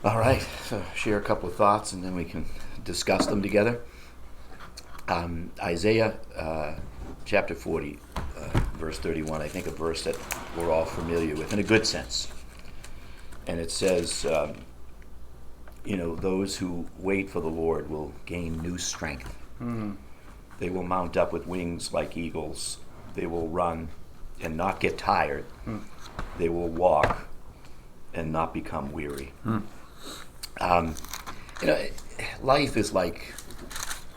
All right, so share a couple of thoughts and then we can discuss them together. Isaiah chapter 40, verse 31, I think a verse that we're all familiar with in a good sense. And it says, those who wait for the Lord will gain new strength. Mm-hmm. They will mount up with wings like eagles. They will run and not get tired. Mm. They will walk and not become weary. Mm. Life is like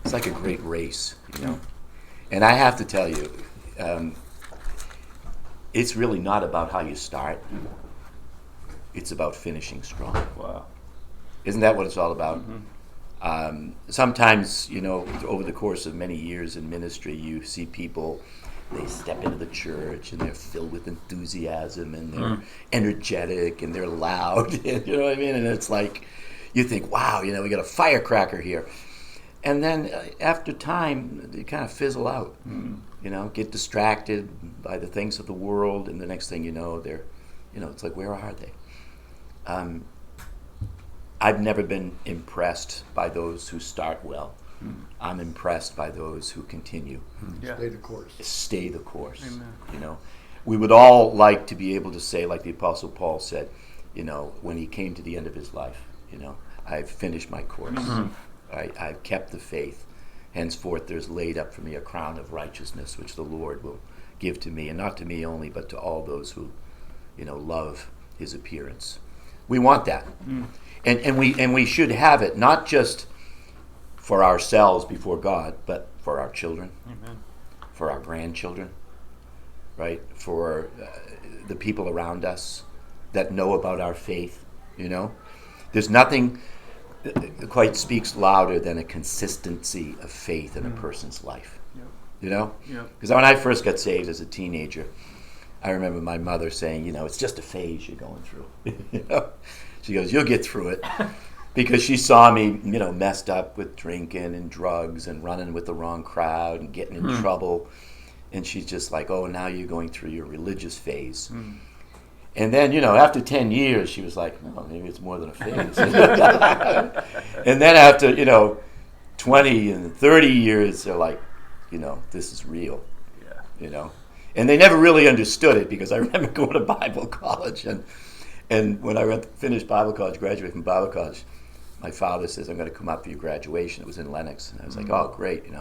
a great race, And I have to tell you, it's really not about how you start. It's about finishing strong. Wow. Isn't that what it's all about? Mm-hmm. Sometimes, over the course of many years in ministry, you see people, they step into the church and they're filled with enthusiasm and they're energetic and they're loud. You know what I mean? And it's like, you think, wow, we got a firecracker here. And then after time, they kind of fizzle out, get distracted by the things of the world. And the next thing you know, they're, it's like, where are they? I've never been impressed by those who start well. I'm impressed by those who continue. Yeah. Stay the course. Stay the course. Amen. We would all like to be able to say, like the Apostle Paul said, when he came to the end of his life, I've finished my course. Mm-hmm. I've kept the faith. Henceforth there's laid up for me a crown of righteousness, which the Lord will give to me, and not to me only, but to all those who, love his appearance. We want that. And we should have it, not just for ourselves before God, but for our children, Amen. For our grandchildren, right? For the people around us that know about our faith, There's nothing that quite speaks louder than a consistency of faith in a person's life, Because when I first got saved as a teenager, I remember my mother saying, it's just a phase you're going through. She goes, you'll get through it. Because she saw me, messed up with drinking and drugs and running with the wrong crowd and getting in trouble. And she's just like, oh, now you're going through your religious phase. And then, after 10 years, she was like, no, maybe it's more than a phase. And then after, 20 and 30 years, they're like, this is real. Yeah. And they never really understood it, because I remember going to Bible college. And when I finished Bible college, graduated from Bible college, my father says, I'm going to come up for your graduation. It was in Lenox. And I was like, oh, great, And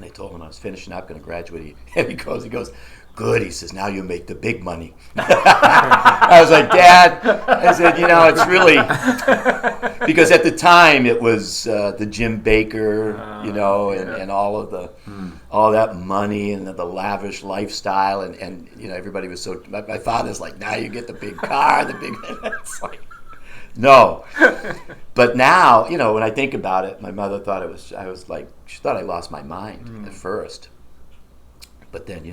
I told him I was finishing up, going to graduate. And he goes, good. He says, now you make the big money. I was like, Dad, I said, it's really, because at the time it was the Jim Baker, and all of all that money and the lavish lifestyle. And everybody was so, my father's like, now you get the big car, it's like, no. But now, when I think about it, my mother thought she thought I lost my mind at first. But then,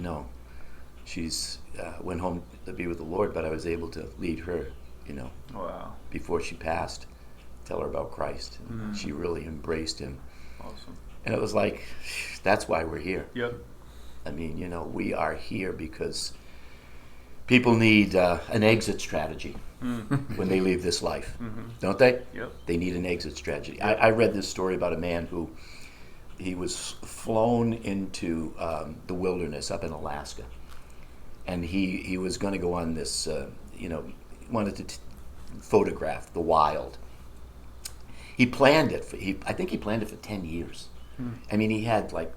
she's went home to be with the Lord, but I was able to lead her, Wow. before she passed, tell her about Christ. And she really embraced him. Awesome. And it was like, that's why we're here. Yep. I mean, we are here because people need an exit strategy when they leave this life, don't they? Yep. They need an exit strategy. I read this story about a man who, he was flown into the wilderness up in Alaska. And he was going to go on this, wanted to photograph the wild. He planned it. I think he planned it for 10 years. I mean, he had like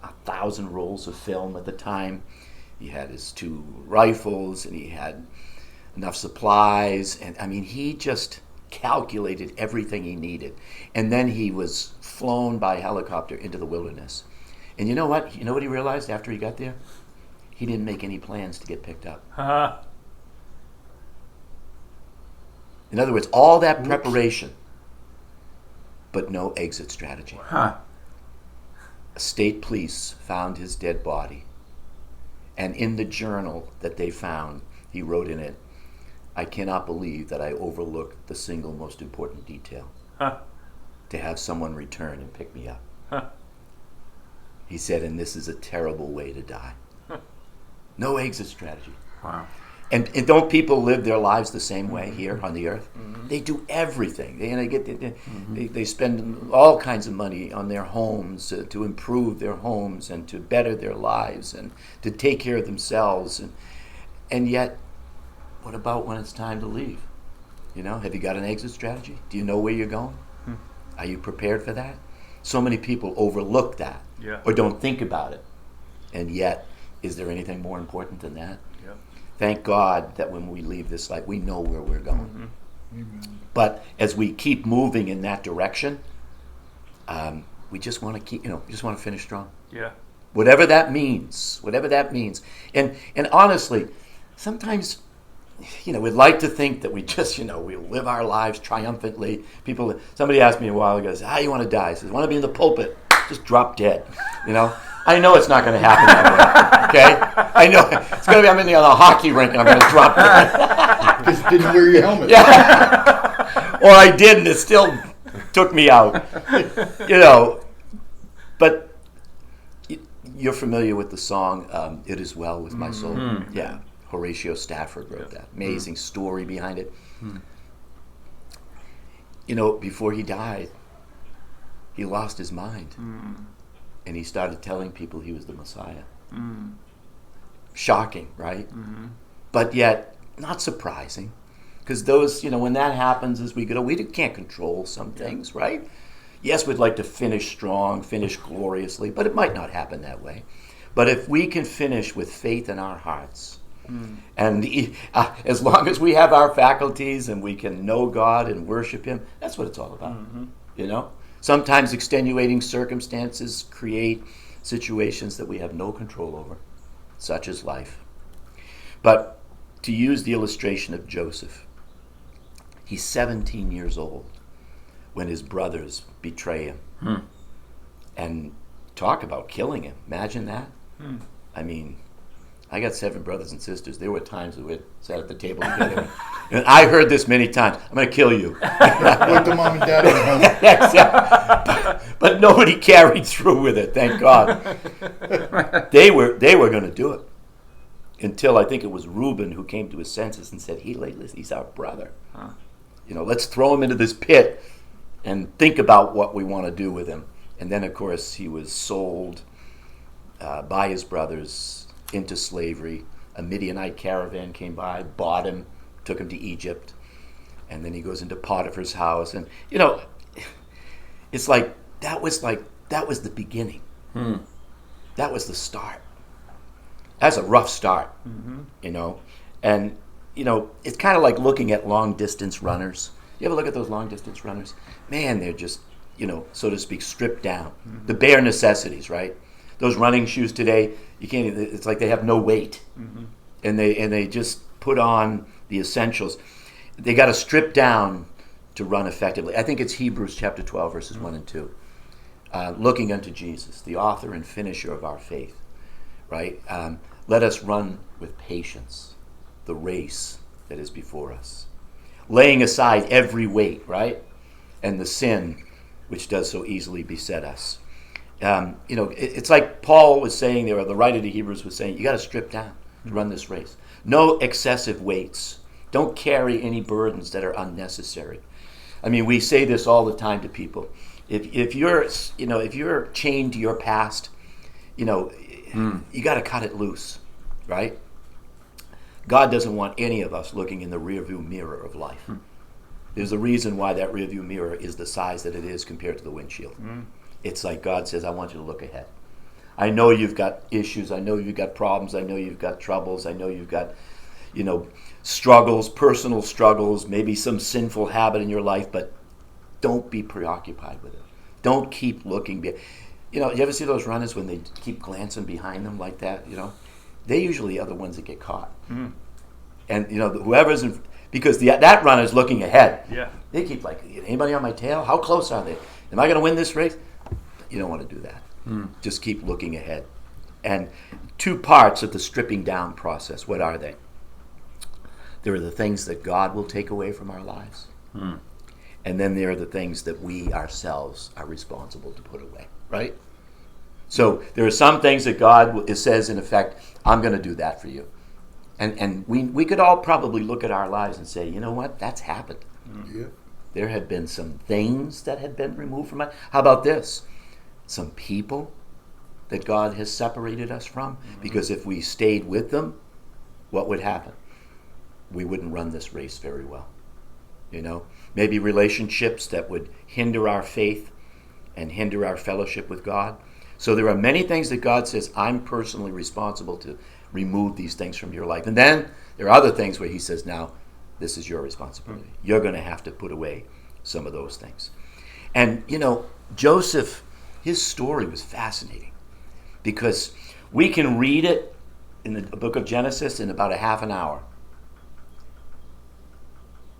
1,000 rolls of film at the time. He had his 2 rifles, and he had enough supplies. And I mean, he just calculated everything he needed. And then he was flown by helicopter into the wilderness. And you know what? You know what he realized after he got there? He didn't make any plans to get picked up. In other words, all that preparation, but no exit strategy. State police found his dead body. And in the journal that they found, he wrote in it, I cannot believe that I overlooked the single most important detail. To have someone return and pick me up. He said, and this is a terrible way to die. No exit strategy. Wow. And don't people live their lives the same way here on the earth? Mm-hmm. They do everything. They spend all kinds of money on their homes to improve their homes and to better their lives and to take care of themselves. And yet, what about when it's time to leave? Have you got an exit strategy? Do you know where you're going? Are you prepared for that? So many people overlook that or don't think about it. And yet, is there anything more important than that? Yeah. Thank God that when we leave this life, we know where we're going. But as we keep moving in that direction, we just want to just want to finish strong. Yeah. Whatever that means. And honestly, sometimes, we'd like to think that we just, we live our lives triumphantly. Somebody asked me a while ago, how do you want to die? I said, I want to be in the pulpit, just drop dead. I know it's not going to happen that way, okay? I know it's going to be, I'm in on a hockey rink and I'm going to drop dead. Because you didn't wear your helmet. Yeah. Or I did and it still took me out. But you're familiar with the song, It Is Well With My Soul? Mm-hmm. Yeah. Horatio Stafford wrote that. Amazing story behind it. Before he died, he lost his mind. And he started telling people he was the Messiah. Shocking, right? But yet, not surprising. Because those, when that happens as we go, we can't control some things, right? Yes, we'd like to finish strong, finish gloriously, but it might not happen that way. But if we can finish with faith in our hearts, and as long as we have our faculties and we can know God and worship Him, that's what it's all about. Sometimes extenuating circumstances create situations that we have no control over, such as life. But to use the illustration of Joseph, he's 17 years old when his brothers betray him. And talk about killing him. Imagine that. I mean, I got 7 brothers and sisters. There were times that we sat at the table together. And I heard this many times. I'm going to kill you. With the mom and dad at home. But nobody carried through with it, thank God. They were going to do it. Until I think it was Reuben who came to his senses and said, he's our brother. Let's throw him into this pit and think about what we want to do with him. And then, of course, he was sold by his brothers into slavery. A Midianite caravan came by, bought him, took him to Egypt, and then he goes into Potiphar's house. And it's like that was the beginning. That was the start. That's a rough start, and it's kind of like looking at long distance runners. You ever look at those long distance runners? Man, they're just so to speak, stripped down. The bare necessities, right? Those running shoes today, you can't. It's like they have no weight, and they just put on the essentials. They got to strip down to run effectively. I think it's Hebrews chapter 12, verses 1 and 2. Looking unto Jesus, the author and finisher of our faith, right? Let us run with patience the race that is before us, laying aside every weight, right, and the sin which does so easily beset us. It's like Paul was saying there, or the writer to Hebrews was saying, you got to strip down to run this race. No excessive weights. Don't carry any burdens that are unnecessary. I mean, we say this all the time to people. If you're chained to your past, you got to cut it loose, right? God doesn't want any of us looking in the rearview mirror of life. There's a reason why that rearview mirror is the size that it is compared to the windshield. It's like God says, I want you to look ahead. I know you've got issues. I know you've got problems. I know you've got troubles. I know you've got, struggles, personal struggles, maybe some sinful habit in your life, but don't be preoccupied with it. Don't keep looking. You ever see those runners when they keep glancing behind them like that? They usually are the ones that get caught. And, whoever's in, because that runner's looking ahead. Yeah. They keep like, anybody on my tail? How close are they? Am I going to win this race? You don't want to do that. Just keep looking ahead. And 2 parts of the stripping down process, what are they? There are the things that God will take away from our lives. And then there are the things that we ourselves are responsible to put away, right? So there are some things that God says, in effect, I'm going to do that for you. And we could all probably look at our lives and say, you know what, that's happened. Yeah. There had been some things that had been removed from us. How about this? Some people that God has separated us from. Because if we stayed with them, what would happen? We wouldn't run this race very well. Maybe relationships that would hinder our faith and hinder our fellowship with God. So there are many things that God says, I'm personally responsible to remove these things from your life. And then there are other things where he says, now, this is your responsibility. You're going to have to put away some of those things. And, Joseph, his story was fascinating because we can read it in the book of Genesis in about a half an hour.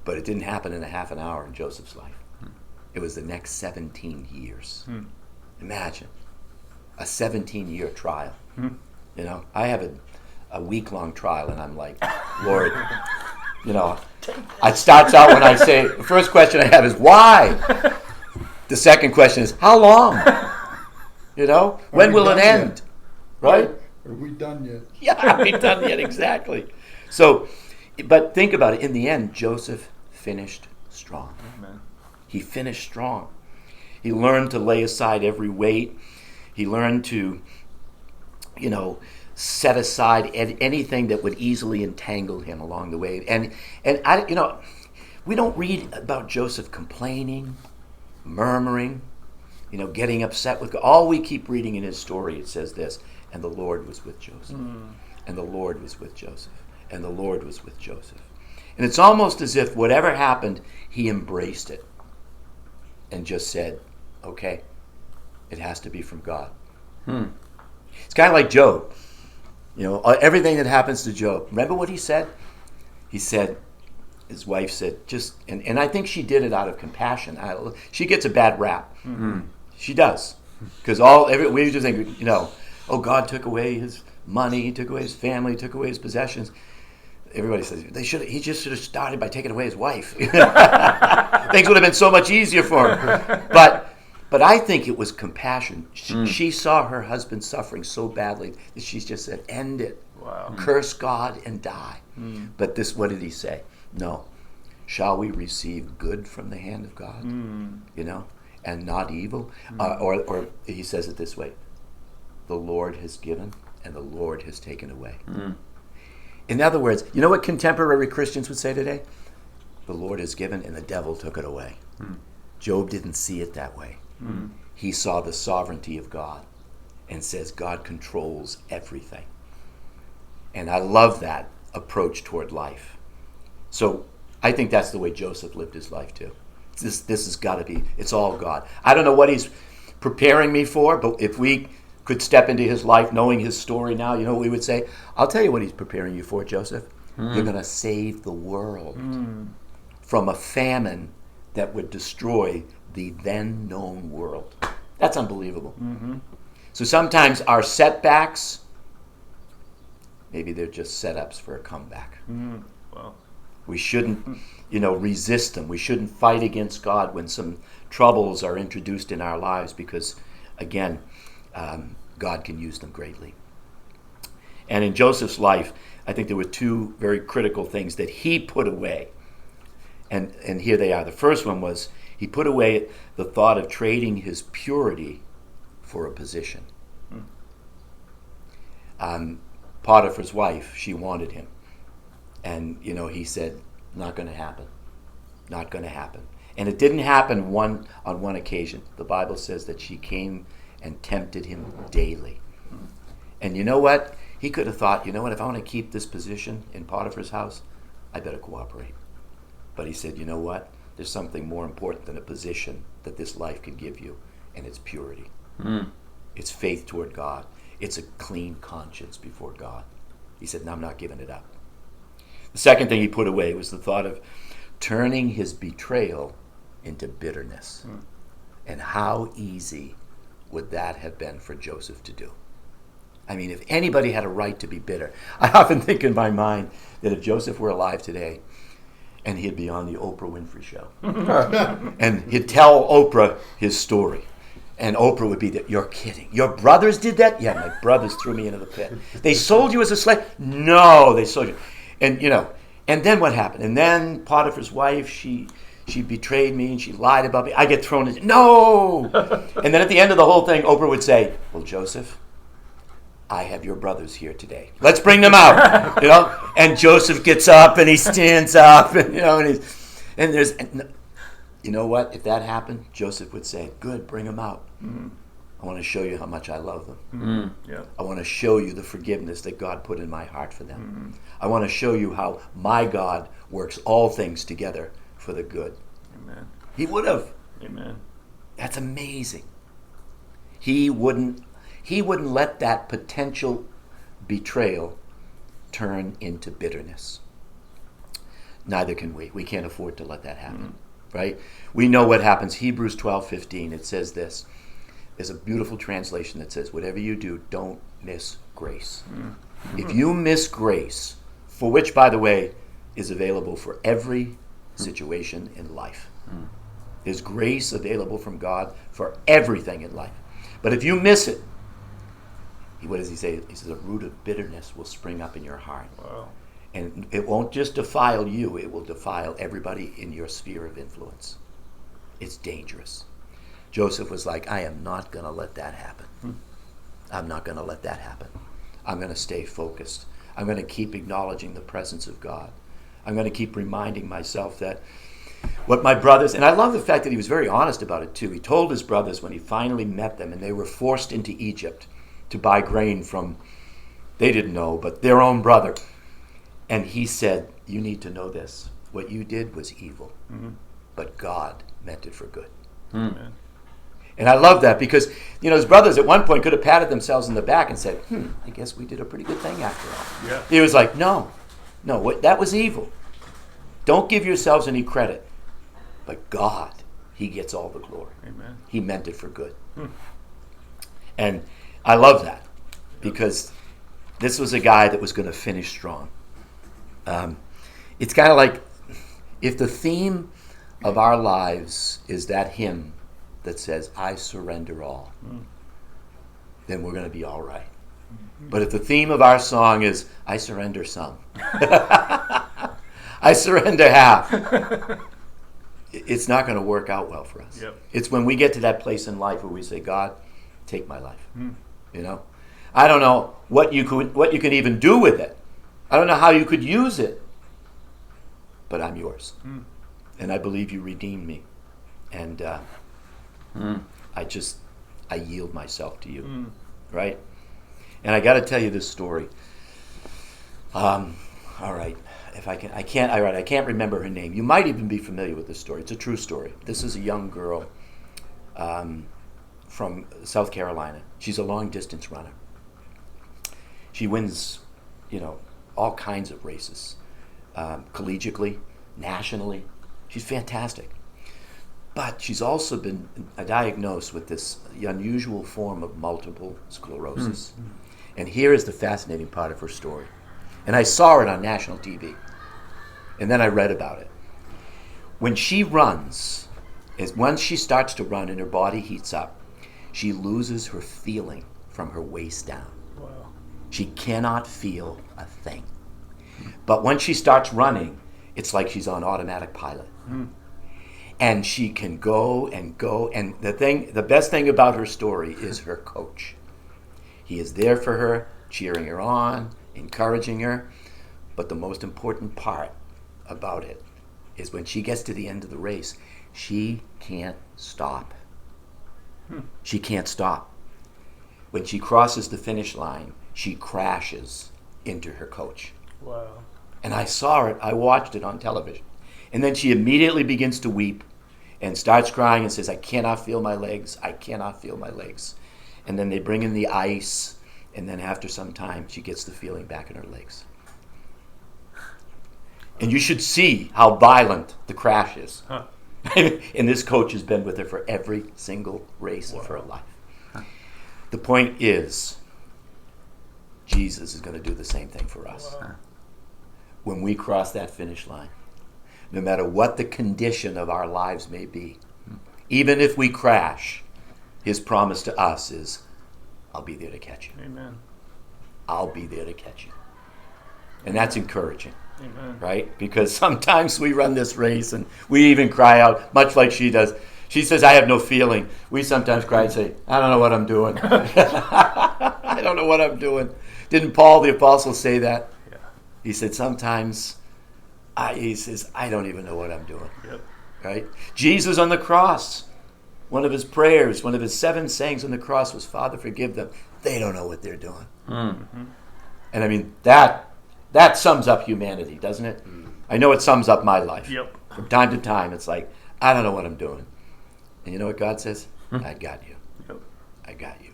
But it didn't happen in a half an hour in Joseph's life. It was the next 17 years. Imagine a 17-year trial. I have a week-long trial, and I'm like, Lord, it starts out when I say, the first question I have is, why? The second question is, how long? When will it end? Right? Are we done yet? Yeah, are we done yet? Exactly. So, but think about it. In the end, Joseph finished strong. Amen. He finished strong. He learned to lay aside every weight. He learned to, set aside anything that would easily entangle him along the way. And we don't read about Joseph complaining, murmuring, getting upset with God. All we keep reading in his story, it says this, and the Lord was with Joseph. And the Lord was with Joseph. And the Lord was with Joseph. And it's almost as if whatever happened, he embraced it and just said, okay, it has to be from God. It's kind of like Job. Everything that happens to Job. Remember what he said? He said, his wife said, and I think she did it out of compassion. She gets a bad rap. She does. Because we just think, God took away his money, he took away his family, he took away his possessions. Everybody says he just should have started by taking away his wife. Things would have been so much easier for him. But I think it was compassion. She saw her husband suffering so badly that she just said, end it. Wow. Curse God and die. But what did he say? No. Shall we receive good from the hand of God? And not evil? Or he says it this way. The Lord has given and the Lord has taken away. In other words, you know what contemporary Christians would say today? The Lord has given and the devil took it away. Job didn't see it that way. He saw the sovereignty of God and says God controls everything. And I love that approach toward life. So I think that's the way Joseph lived his life too. This has got to be, it's all God. I don't know what he's preparing me for, but if we could step into his life knowing his story now, you know what we would say? I'll tell you what he's preparing you for, Joseph. You're going to save the world from a famine that would destroy the then known world. That's unbelievable. So sometimes our setbacks, maybe they're just setups for a comeback. Well, we shouldn't, resist them. We shouldn't fight against God when some troubles are introduced in our lives because, again, God can use them greatly. And in Joseph's life, I think there were two very critical things that he put away. And here they are. The first one was he put away the thought of trading his purity for a position. Potiphar's wife, she wanted him. And, he said, not going to happen. Not going to happen. And it didn't happen on one occasion. The Bible says that she came and tempted him daily. And you know what? He could have thought, if I want to keep this position in Potiphar's house, I better cooperate. But he said, you know what? There's something more important than a position that this life can give you, and it's purity. It's faith toward God. It's a clean conscience before God. He said, no, I'm not giving it up. The second thing he put away was the thought of turning his betrayal into bitterness. And how easy would that have been for Joseph to do? I mean, if anybody had a right to be bitter, I often think in my mind that if Joseph were alive today, and he'd be on the Oprah Winfrey Show, and he'd tell Oprah his story, and Oprah would be that, you're kidding. Your brothers did that? Yeah, my brothers threw me into the pit. They sold you as a slave? No, they sold you. And, and then what happened? And then Potiphar's wife, she she betrayed me and she lied about me. I get thrown in. No! And then at the end of the whole thing, Oprah would say, well, Joseph, I have your brothers here today. Let's bring them out. And Joseph gets up and he stands up, and you know what? If that happened, Joseph would say, good, bring them out. Mm-hmm. I want to show you how much I love them. Mm-hmm. Yeah. I want to show you the forgiveness that God put in my heart for them. Mm-hmm. I want to show you how my God works all things together for the good. Amen. He would have. Amen. That's amazing. He wouldn't let that potential betrayal turn into bitterness. Neither can we. We can't afford to let that happen. Right? We know what happens. Hebrews 12:15, it says this. There's a beautiful translation that says, whatever you do, don't miss grace. Mm-hmm. If you miss grace, for which, by the way, is available for every situation in life. Mm. There's grace available from God for everything in life. But if you miss it, what does he say? He says, a root of bitterness will spring up in your heart. Wow. And it won't just defile you, it will defile everybody in your sphere of influence. It's dangerous. Joseph was like, I am not going to let that happen. I'm not going to let that happen. I'm going to stay focused. I'm going to keep acknowledging the presence of God. I'm going to keep reminding myself that what my brothers, and I love the fact that he was very honest about it too. He told his brothers when he finally met them and they were forced into Egypt to buy grain from, they didn't know, but their own brother. And he said, you need to know this. What you did was evil, but God meant it for good. Amen. And I love that because, his brothers at one point could have patted themselves in the back and said, I guess we did a pretty good thing after all. Yeah. He was like, no, that was evil. Don't give yourselves any credit. But God, he gets all the glory. Amen. He meant it for good. And I love that because this was a guy that was going to finish strong. It's kind of like if the theme of our lives is that hymn that says, I surrender all, then we're going to be all right. But if the theme of our song is, I surrender some, I surrender half, it's not going to work out well for us. Yep. It's when we get to that place in life where we say, God, take my life. I don't know what you can even do with it. I don't know how you could use it, but I'm yours. And I believe you redeemed me. And I yield myself to you. Right? And I got to tell you this story. All right. If I can't remember her name. You might even be familiar with this story. It's a true story. This is a young girl from South Carolina. She's a long distance runner. She wins, all kinds of races, collegiately, nationally. She's fantastic. But she's also been diagnosed with this unusual form of multiple sclerosis. And here is the fascinating part of her story. And I saw it on national TV. And then I read about it. When she runs, once she starts to run and her body heats up, she loses her feeling from her waist down. Wow. She cannot feel a thing. But when she starts running, it's like she's on automatic pilot. And she can go and go. And the best thing about her story is her coach. He is there for her, cheering her on, encouraging her. But the most important part about it is when she gets to the end of the race, she can't stop. She can't stop. When she crosses the finish line, she crashes into her coach. Wow. And I saw it. I watched it on television. And then she immediately begins to weep and starts crying and says, I cannot feel my legs. I cannot feel my legs. And then they bring in the ice. And then after some time, she gets the feeling back in her legs. And you should see how violent the crash is. Huh. And this coach has been with her for every single race of her life. The point is, Jesus is going to do the same thing for us. Wow. When we cross that finish line, no matter what the condition of our lives may be, even if we crash, his promise to us is, I'll be there to catch you. Amen. I'll be there to catch you. And that's encouraging. Amen. right? Because sometimes we run this race and we even cry out, much like she does. She says, I have no feeling. We sometimes cry and say, I don't know what I'm doing. I don't know what I'm doing. Didn't Paul the Apostle say that? Yeah. He said, sometimes, he says, I don't even know what I'm doing. Yep. Right? Jesus on the cross, one of his prayers, one of his 7 sayings on the cross was, Father, forgive them. They don't know what they're doing. Mm-hmm. And I mean, that sums up humanity, doesn't it? I know it sums up my life. Yep. From time to time, it's like, I don't know what I'm doing. And you know what God says? I got you. Yep. I got you.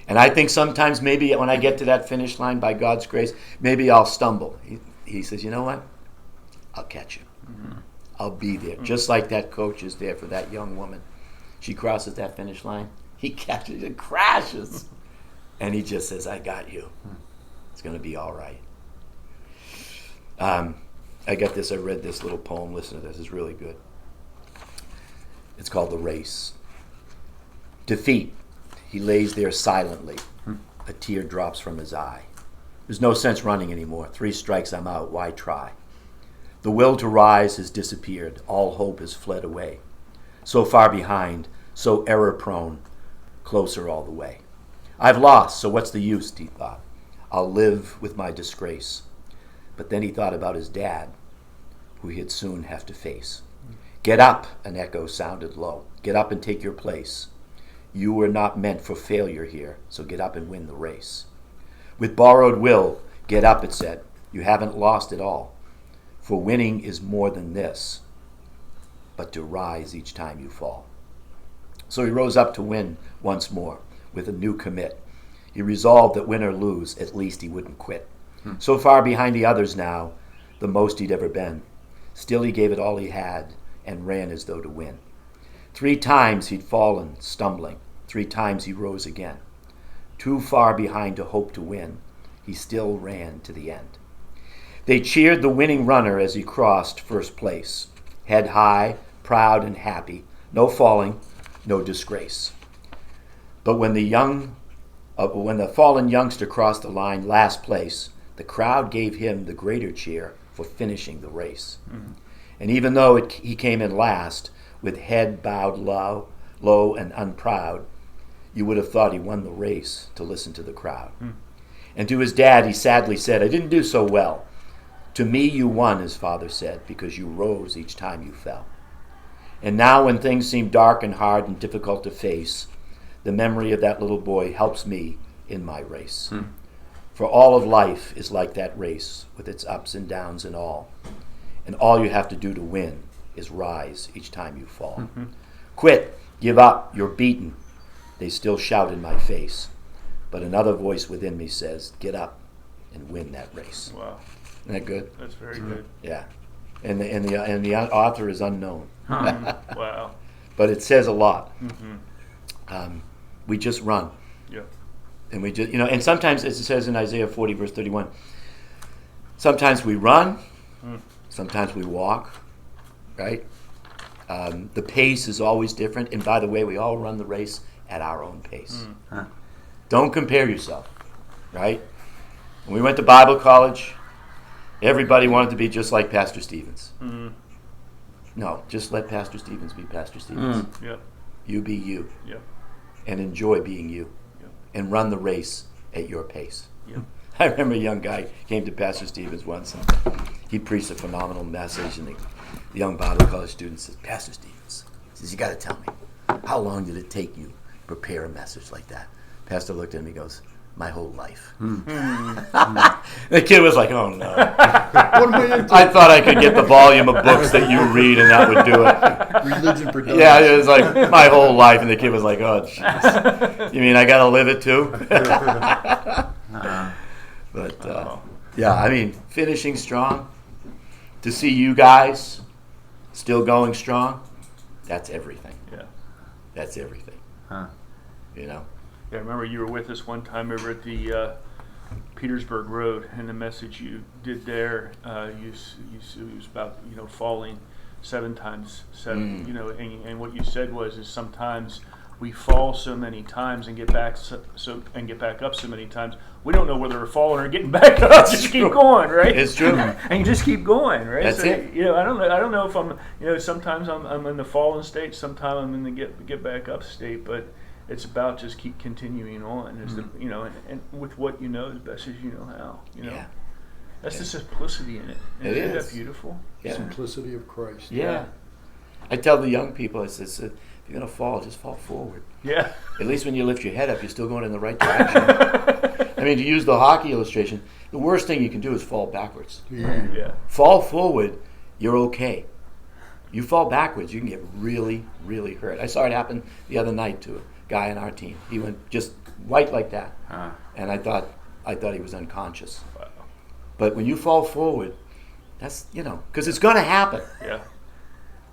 And I think sometimes maybe when I get to that finish line, by God's grace, maybe I'll stumble. He says, you know what? I'll catch you. Mm-hmm. I'll be there. Just like that coach is there for that young woman. She crosses that finish line. He catches and crashes. And he just says, I got you. It's going to be all right. I read this little poem. Listen to this. It's really good. It's called The Race. Defeat. He lays there silently. A tear drops from his eye. There's no sense running anymore. 3 strikes, I'm out. Why try? The will to rise has disappeared. All hope has fled away. So far behind, so error-prone, closer all the way. I've lost, so what's the use, he thought. I'll live with my disgrace. But then he thought about his dad, who he'd soon have to face. Get up, an echo sounded low. Get up and take your place. You were not meant for failure here, so get up and win the race. With borrowed will, get up, it said. You haven't lost it all. For winning is more than this, but to rise each time you fall. So he rose up to win once more with a new commit. He resolved that win or lose, at least he wouldn't quit. So far behind the others now, the most he'd ever been. Still he gave it all he had and ran as though to win. 3 times he'd fallen, stumbling. 3 times he rose again. Too far behind to hope to win, he still ran to the end. They cheered the winning runner as he crossed first place. Head high, proud and happy, no falling, no disgrace. But when the fallen youngster crossed the line last place, the crowd gave him the greater cheer for finishing the race. Mm-hmm. And even though he came in last, with head bowed low and unproud, you would have thought he won the race to listen to the crowd. Mm. And to his dad he sadly said, I didn't do so well. To me you won, his father said, because you rose each time you fell. And now when things seem dark and hard and difficult to face, the memory of that little boy helps me in my race. Mm. For all of life is like that race, with its ups and downs and all. And all you have to do to win is rise each time you fall. Mm-hmm. Quit, give up, you're beaten. They still shout in my face. But another voice within me says, get up and win that race. Wow. Isn't that good? That's very good. Yeah. And the author is unknown. Wow. But it says a lot. Mm-hmm. We just run. Yeah. And we just, and sometimes, as it says in Isaiah 40, verse 31, sometimes we run, sometimes we walk, right? The pace is always different. And by the way, we all run the race at our own pace. Don't compare yourself, right? When we went to Bible college, everybody wanted to be just like Pastor Stevens. Mm-hmm. No, just let Pastor Stevens be Pastor Stevens. Yep. You be you. Yep. And enjoy being you. Yep. And run the race at your pace. Yep. I remember a young guy came to Pastor Stevens once, and he preached a phenomenal message, and the young Bible college student says, Pastor Stevens, he says, you got to tell me, how long did it take you to prepare a message like that? Pastor looked at him and he goes, my whole life. The kid was like, oh no. What am I into? I thought I could get the volume of books that you read and that would do it. Religion for dummies. Yeah, it was like my whole life, and the kid was like, oh, jeez. You mean I got to live it too? But, yeah, I mean, finishing strong, to see you guys still going strong, that's everything. Yeah. That's everything. You know? Yeah, I remember you were with us one time over at the Petersburg Road, and the message you did there, it was about falling 7 times 7. And what you said was sometimes we fall so many times and get back and get back up so many times. We don't know whether we're falling or getting back up. Just keep going, right? It's true. And you just keep going, right? That's so, it. I don't know if I'm, sometimes I'm in the fallen state, sometimes I'm in the get back up state, but it's about just keep continuing on, and with what you know as best as you know how. Yeah. That's the simplicity in it. It Isn't is. that beautiful? Yeah. Simplicity of Christ. Yeah. I tell the young people, I says, if you're going to fall, just fall forward. Yeah. At least when you lift your head up, you're still going in the right direction. I mean, to use the hockey illustration, the worst thing you can do is fall backwards. Yeah. Yeah. Fall forward, you're okay. You fall backwards, you can get really, really hurt. I saw it happen the other night to a guy on our team. He went just white like that. And I thought he was unconscious. Wow. But when you fall forward, that's, because it's going to happen. Yeah.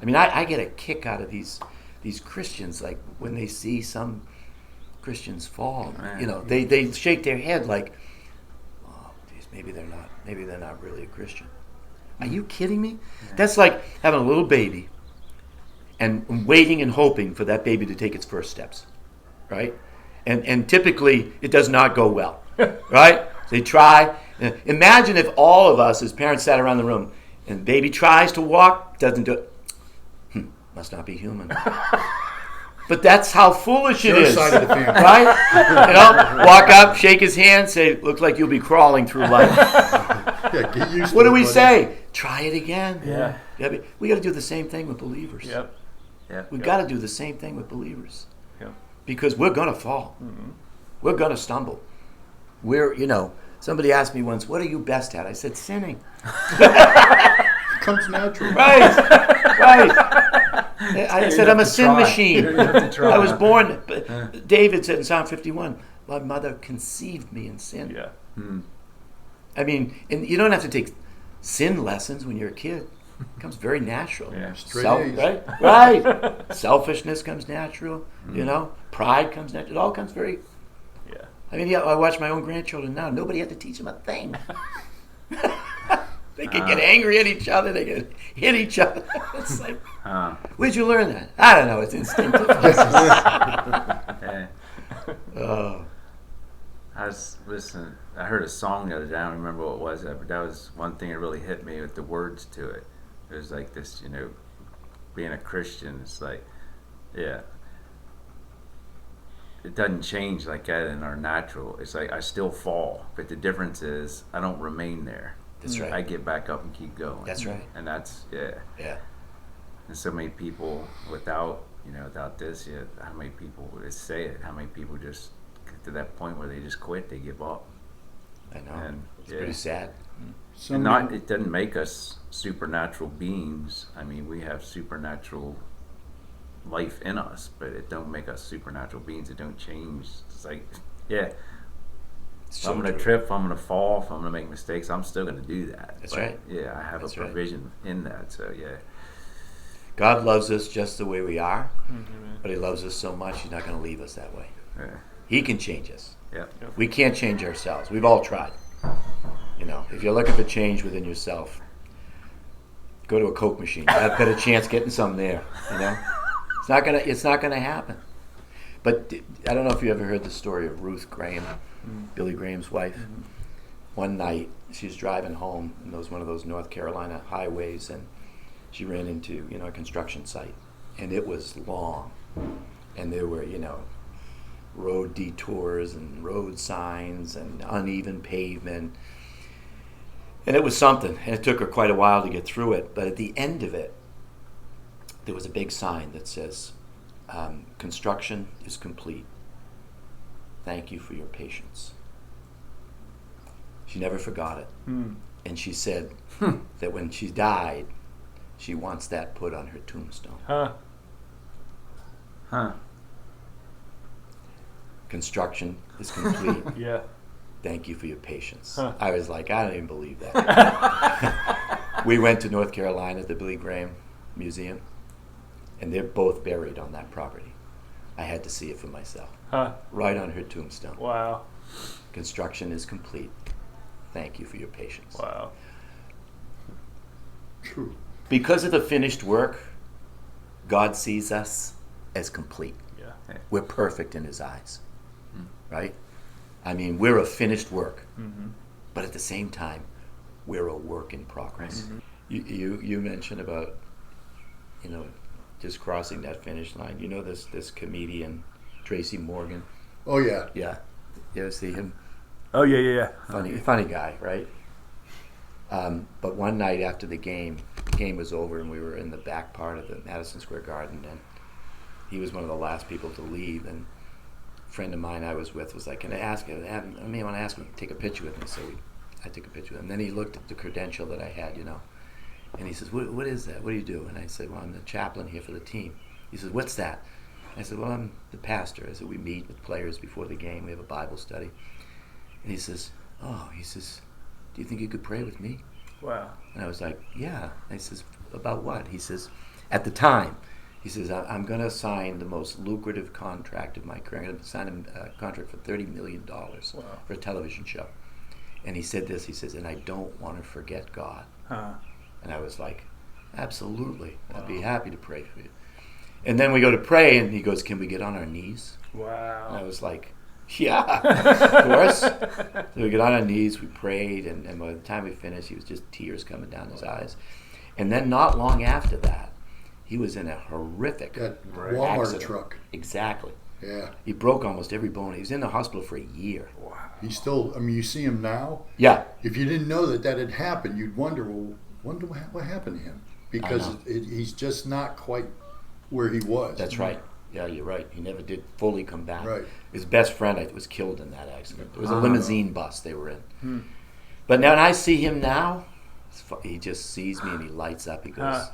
I mean, I get a kick out of these Christians, like when they see some Christians fall, they shake their head like, oh, geez, maybe they're not really a Christian. Are you kidding me? Yeah. That's like having a little baby and waiting and hoping for that baby to take its first steps, right? And typically it does not go well, right? They try. Imagine if all of us as parents sat around the room and baby tries to walk, doesn't do it. Must not be human. But that's how foolish it is, Side of the family. right? Walk up, shake his hand, say, "Looks like you'll be crawling through life." Yeah, get used to What do it, we buddy. say? Try it again. Yeah. We got to do the same thing with believers. Yep. Yeah. We got to do the same thing with believers. Yep. Because we're gonna fall. Mm-hmm. We're gonna stumble. Somebody asked me once, "What are you best at?" I said, "Sinning." Comes natural. Right. I said, I'm a sin machine. You don't have to try. I was born. David said in Psalm 51, my mother conceived me in sin. Yeah. I mean, and you don't have to take sin lessons when you're a kid. It comes very natural. Yeah. Straight A's. Right. Selfishness comes natural. Pride comes natural. It all comes very. Yeah. I mean, I watch my own grandchildren now. Nobody had to teach them a thing. They can get angry at each other. They can hit each other. It's like, where'd you learn that? I don't know. It's instinctive. Yeah. Oh. I heard a song the other day. I don't remember what it was, but that was one thing that really hit me with the words to it. It was like this, being a Christian, it's like, yeah, it doesn't change like that in our natural. It's like I still fall, but the difference is I don't remain there. That's right. I get back up and keep going. That's right. And that's, yeah. Yeah. And so many people without this, how many people would say it? How many people just get to that point where they just quit, they give up? I know. And, It's pretty sad. And it doesn't make us supernatural beings. I mean, we have supernatural life in us, but it don't make us supernatural beings. It don't change. It's like, yeah, if I'm going to trip, if I'm going to fall, if I'm going to make mistakes, I'm still going to do that. That's but, right. Yeah, I have That's a provision in that. So, yeah. God loves us just the way we are, Mm-hmm. but He loves us so much, He's not going to leave us that way. Yeah. He can change us. Yeah. We can't change ourselves. We've all tried. If you're looking for change within yourself, go to a Coke machine. You have a better chance getting some there. It's not gonna happen. But I don't know if you ever heard the story of Ruth Graham, Billy Graham's wife. Mm-hmm. One night she was driving home, and there was one of those North Carolina highways, and she ran into a construction site, and it was long, and there were road detours and road signs and uneven pavement. And it was something, and it took her quite a while to get through it. But at the end of it, there was a big sign that says, construction is complete. Thank you for your patience. She never forgot it. And she said that when she died, she wants that put on her tombstone. Huh. Construction is complete. Yeah. Thank you for your patience. Huh. I was like, I don't even believe that. We went to North Carolina at the Billy Graham Museum, and they're both buried on that property. I had to see it for myself. Right on her tombstone. Wow. Construction is complete. Thank you for your patience. Wow. True. Because of the finished work, God sees us as complete. Yeah. We're perfect in His eyes, right? I mean, we're a finished work, but at the same time, we're a work in progress. You mentioned about, just crossing that finish line. You know this comedian, Tracy Morgan? Oh yeah. Yeah. You ever see him? Oh yeah. Funny guy, right? But one night after the game was over and we were in the back part of the Madison Square Garden, and he was one of the last people to leave, and a friend of mine I was with was like, can I ask him? I want to ask him to take a picture with me. So I took a picture with him. And then he looked at the credential that I had, and he says, what is that? What do you do? And I said, well, I'm the chaplain here for the team. He says, what's that? I said, well, I'm the pastor. I said, we meet with players before the game. We have a Bible study. And he says, do you think you could pray with me? Wow. And I was like, yeah. And he says, about what? He says, at the time, he says, I'm going to sign the most lucrative contract of my career. I'm going to sign a contract for $30 million for a television show. And he said this, he says, and I don't want to forget God. And I was like, absolutely. I'd be happy to pray for you. And then we go to pray, and he goes, can we get on our knees? Wow. And I was like, yeah, of course. So we got on our knees, we prayed, and by the time we finished, he was just tears coming down his eyes. And then not long after that, he was in a horrific Walmart accident. truck. Exactly. Yeah. He broke almost every bone. He was in the hospital for a year. Wow. He's still, you see him now. Yeah. If you didn't know that had happened, you'd wonder what happened to him. Because he's just not quite where he was. That's right. Yeah, you're right. He never did fully come back. Right. His best friend was killed in that accident. It was a limousine bus they were in. But now when I see him now, he just sees me and he lights up. He goes,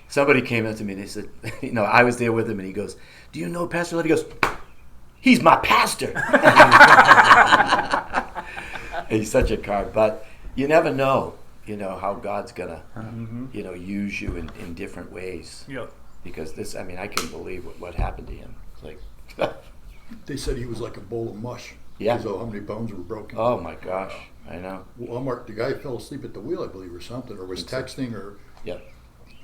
somebody came up to me and they said, I was there with him, and he goes, do you know Pastor Lev? He goes, he's my pastor. He's such a card. But you never know, how God's going to, use you in different ways. Yep. Because I couldn't believe what happened to him. It's like, They said he was like a bowl of mush. Yeah. Because of how many bones were broken. oh my gosh, I know. Walmart, the guy fell asleep at the wheel, I believe, or something, or was texting, or Yeah,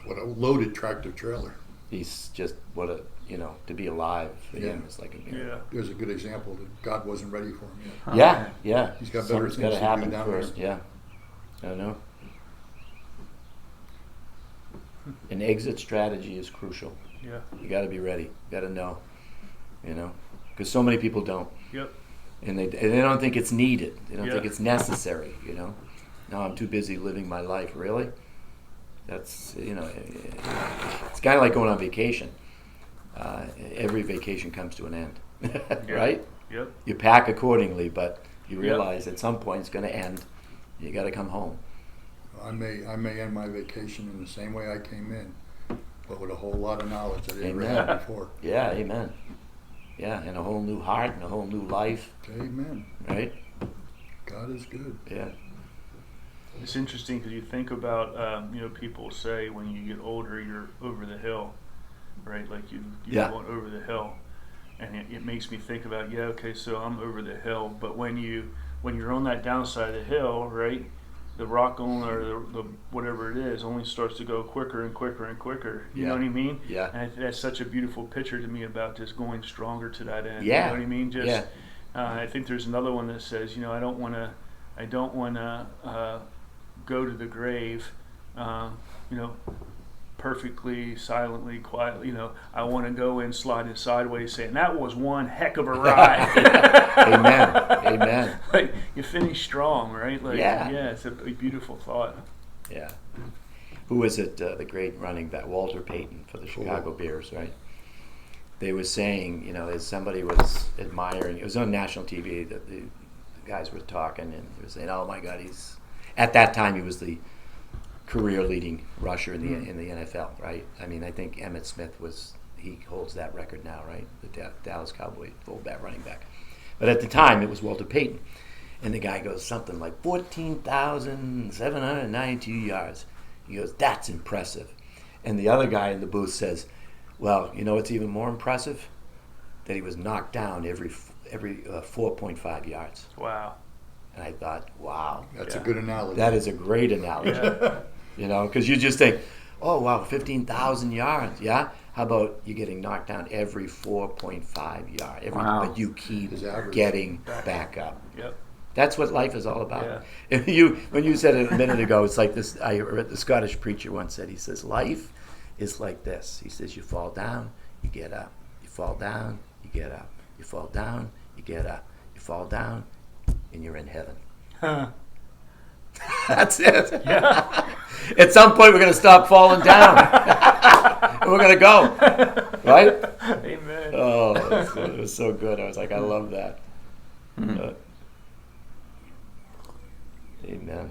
what a loaded tractor trailer. he's just to be alive for him is like a miracle. Yeah. There's a good example that God wasn't ready for him yet. Yeah. He's got better Something's things got to to do happen down first. there. Yeah, I know. An exit strategy is crucial. Yeah. You got to be ready. You got to know. Because so many people don't. Yep. And they don't think it's needed. They don't Yeah. think it's necessary. No, I'm too busy living my life. Really? That's it's kind of like going on vacation. Every vacation comes to an end, right? Yep. You pack accordingly, but you realize at some point it's going to end. You got to come home. I may end my vacation in the same way I came in, but with a whole lot of knowledge that I never Amen. had before. Yeah, amen. Yeah, and a whole new heart and a whole new life, Amen. right? God is good. Yeah. It's interesting because you think about, people say when you get older, you're over the hill, right? Like you're going over the hill. And it makes me think about, so I'm over the hill. But when you're on that downside of the hill, right, the rock or the whatever it is only starts to go quicker and quicker and quicker. You know what I mean? Yeah. And that's such a beautiful picture to me about just going stronger to that end. Yeah. You know what I mean? Just, Yeah. I think there's another one that says, I don't want to go to the grave, perfectly, silently, quietly. I want to go in sliding sideways, saying that was one heck of a ride. Amen. Like you finish strong, right? Like, Yeah. It's a beautiful thought. Yeah. Who was it? The great running back, Walter Payton for the Chicago Bears, right? They were saying, as somebody was admiring, it was on national TV that the guys were talking, and they were saying, "Oh my God, at that time he was the career-leading rusher in the NFL, right? I think Emmitt Smith he holds that record now, right? The Dallas Cowboy fullback running back. But at the time, it was Walter Payton. And the guy goes something like 14,792 yards. He goes, that's impressive. And the other guy in the booth says, well, what's even more impressive? That he was knocked down every 4.5 yards. Wow. And I thought, wow. That's a good analogy. That is a great analogy. Because you just think, oh, wow, 15,000 yards, yeah? How about you getting knocked down every 4.5 yard, Wow. but you keep His average. getting back up. Yep. That's what life is all about. Yeah. When you said it a minute ago, it's like this. I read the Scottish preacher once said. He says, "Life is like this." He says, "You fall down, you get up. You fall down, you get up. You fall down, you get up. You fall down, and you're in heaven." That's it. Yeah. At some point, we're going to stop falling down, and we're going to go, right? Amen. Oh, it was so good. I was like, I love that. Amen.